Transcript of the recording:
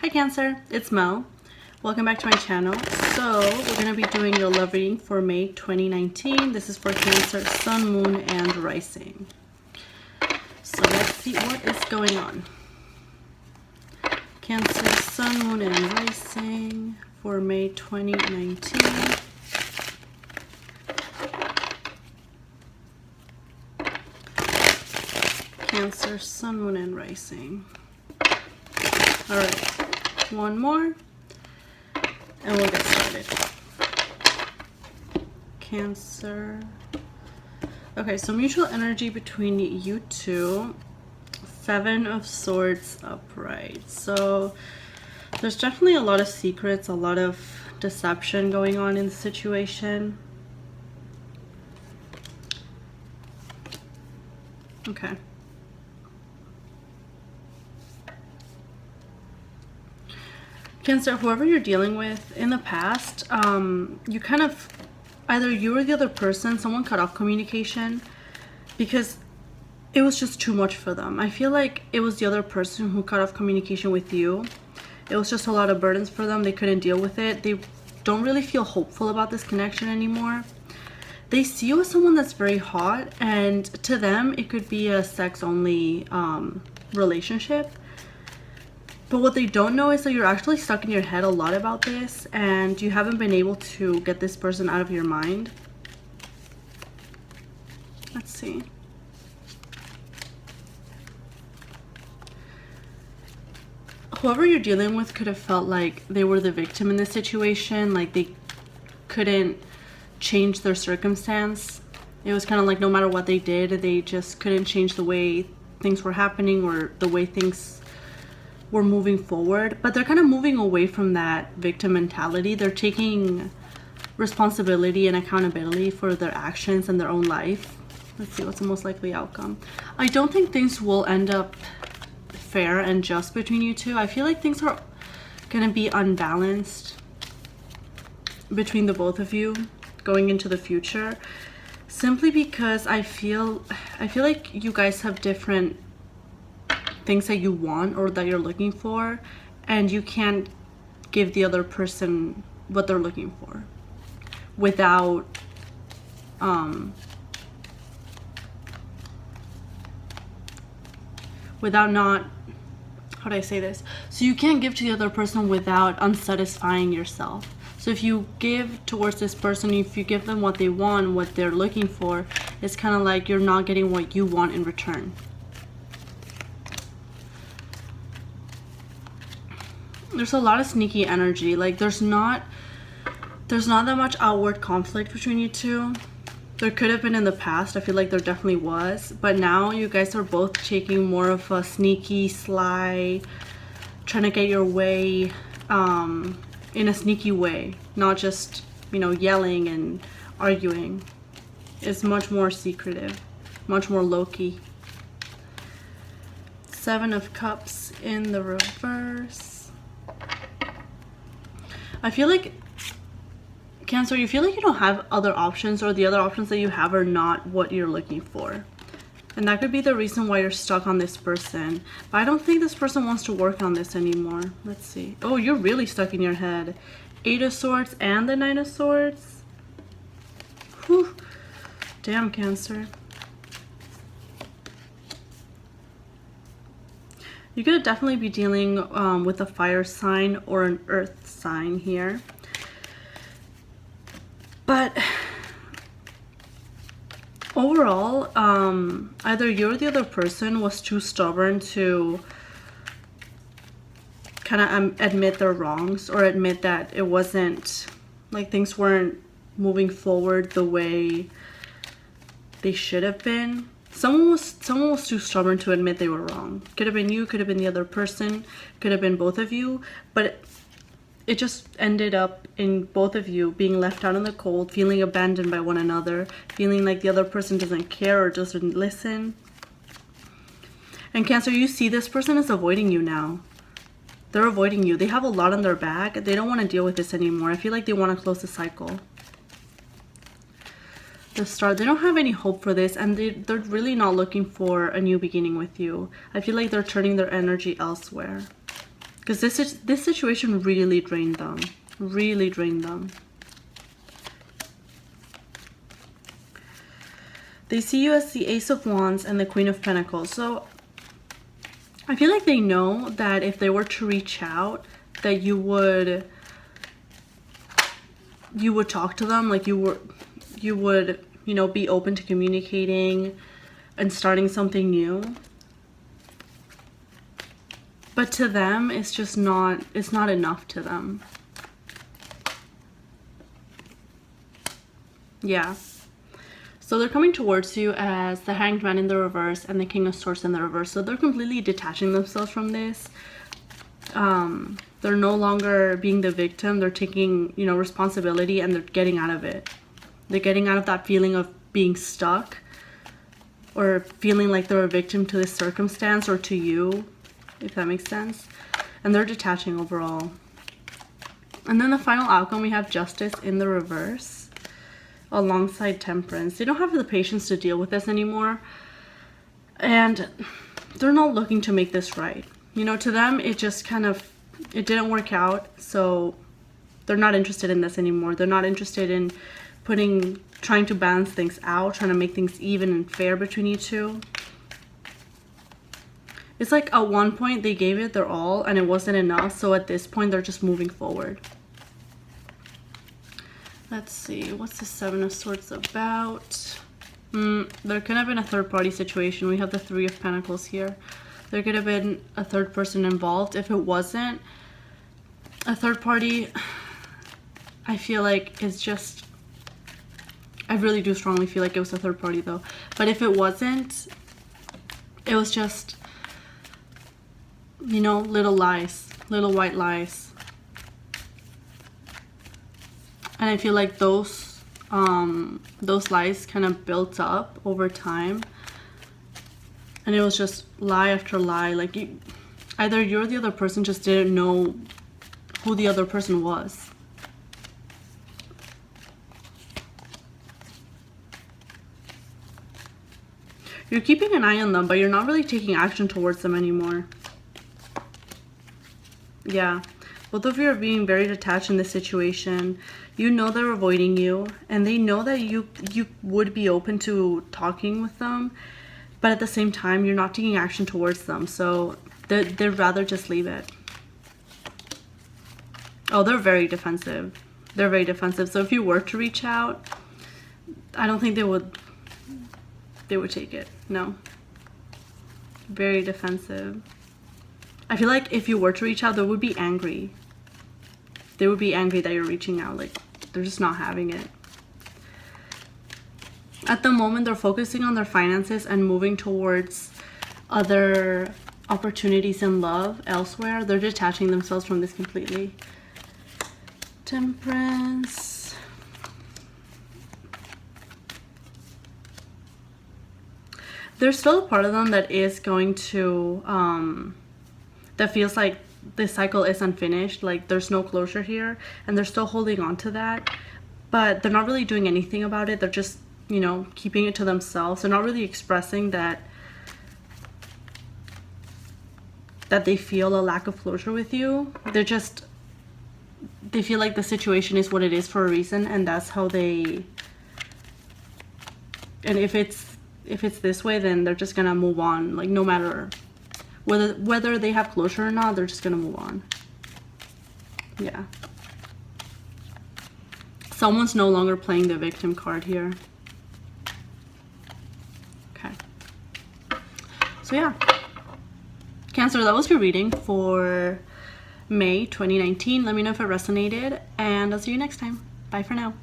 Hi Cancer, it's Mel. Welcome back to my channel. So we're going to be doing your love reading for May 2019. This is for Cancer, Sun, Moon, and Rising. So let's see what is going on. Cancer, Sun, Moon, and Rising for May 2019. Cancer, Sun, Moon, and Rising. Alright, one more, and we'll get started. Cancer. Okay, so mutual energy between you two. 7 of Swords upright. So there's definitely a lot of secrets, a lot of deception going on in the situation. Okay. Cancer, whoever you're dealing with in the past, you kind of, either you or the other person, someone cut off communication because it was just too much for them. I feel like it was the other person who cut off communication with you. It was just a lot of burdens for them. They couldn't deal with it. They don't really feel hopeful about this connection anymore. They see you as someone that's very hot, and to them, it could be a sex-only relationship. But what they don't know is that you're actually stuck in your head a lot about this, and you haven't been able to get this person out of your mind. Let's see. Whoever you're dealing with could have felt like they were the victim in this situation, like they couldn't change their circumstance. It was kind of like no matter what they did, they just couldn't change the way things were happening or the way things were moving forward. But they're kind of moving away from that victim mentality. They're taking responsibility and accountability for their actions and their own life. Let's see what's the most likely outcome. I don't think things will end up fair and just between you two. I feel like things are going to be unbalanced between the both of you going into the future, simply because I feel like you guys have different things that you want or that you're looking for, and you can't give the other person what they're looking for without not, how do I say this? So you can't give to the other person without unsatisfying yourself. So if you give towards this person, if you give them what they want, what they're looking for, it's kind of like you're not getting what you want in return. There's a lot of sneaky energy. Like there's not that much outward conflict between you two. There could have been in the past. I feel like there definitely was, but now you guys are both taking more of a sneaky, sly, trying to get your way in a sneaky way, not just, you know, yelling and arguing. It's much more secretive, much more low-key. 7 of Cups in the reverse. I feel like, Cancer, you feel like you don't have other options, or the other options that you have are not what you're looking for. And that could be the reason why you're stuck on this person. But I don't think this person wants to work on this anymore. Let's see. Oh, you're really stuck in your head. 8 of Swords and the 9 of Swords. Whew. Damn, Cancer. You could definitely be dealing with a fire sign or an earth sign here. But overall, either you or the other person was too stubborn to kind of admit their wrongs, or admit that it wasn't, like, things weren't moving forward the way they should have been. Someone was too stubborn to admit they were wrong. Could have been you, could have been the other person, could have been both of you, but it just ended up in both of you being left out in the cold, feeling abandoned by one another, feeling like the other person doesn't care or doesn't listen. And Cancer, you see this person is avoiding you now. They're avoiding you. They have a lot on their back. They don't want to deal with this anymore. I feel like they want to close the cycle. The Star, they don't have any hope for this, and they're really not looking for a new beginning with you. I feel like they're turning their energy elsewhere. Because this situation really drained them. Really drained them. They see you as the Ace of Wands and the Queen of Pentacles. So I feel like they know that if they were to reach out, that you would talk to them, like you would, you know, be open to communicating and starting something new. But to them, it's just not, it's not enough to them. Yeah. So they're coming towards you as the Hanged Man in the reverse and the King of Swords in the reverse. So they're completely detaching themselves from this. They're no longer being the victim. They're taking, you know, responsibility, and they're getting out of it. They're getting out of that feeling of being stuck or feeling like they're a victim to this circumstance or to you, if that makes sense. And they're detaching overall. And then the final outcome, we have Justice in the reverse alongside Temperance. They don't have the patience to deal with this anymore. And they're not looking to make this right. You know, to them, it just kind of, it didn't work out. So they're not interested in this anymore. They're not interested in trying to balance things out, trying to make things even and fair between you two. It's like at one point they gave it their all and it wasn't enough. So at this point, they're just moving forward. Let's see, what's the Seven of Swords about? There could have been a third-party situation. We have the Three of Pentacles here. There could have been a third person involved. If it wasn't a third party, I feel like it's just, I really do strongly feel like it was a third party though. But if it wasn't, it was just, you know, little lies, little white lies. And I feel like those lies kind of built up over time. And it was just lie after lie. Like, either you or the other person just didn't know who the other person was. You're keeping an eye on them, but you're not really taking action towards them anymore. Yeah. Both of you are being very detached in this situation. You know they're avoiding you, and they know that you would be open to talking with them, but at the same time, you're not taking action towards them. So they'd rather just leave it. Oh, they're very defensive. They're very defensive. So if you were to reach out, I don't think they would take it. No. Very defensive. I feel like if you were to reach out, they would be angry. They would be angry that you're reaching out. Like, they're just not having it. At the moment, they're focusing on their finances and moving towards other opportunities in love elsewhere. They're detaching themselves from this completely. Temperance. There's still a part of them that is going to, that feels like this cycle is unfinished. Like, there's no closure here, and they're still holding on to that. But they're not really doing anything about it. They're just, you know, keeping it to themselves. They're not really expressing that they feel a lack of closure with you. They feel like the situation is what it is for a reason, and that's how they, and if it's this way, then they're just gonna move on. Like, no matter whether they have closure or not, they're just gonna move on. Yeah. Someone's no longer playing the victim card here. Okay. So yeah. Cancer, that was your reading for May 2019. Let me know if it resonated, and I'll see you next time. Bye for now.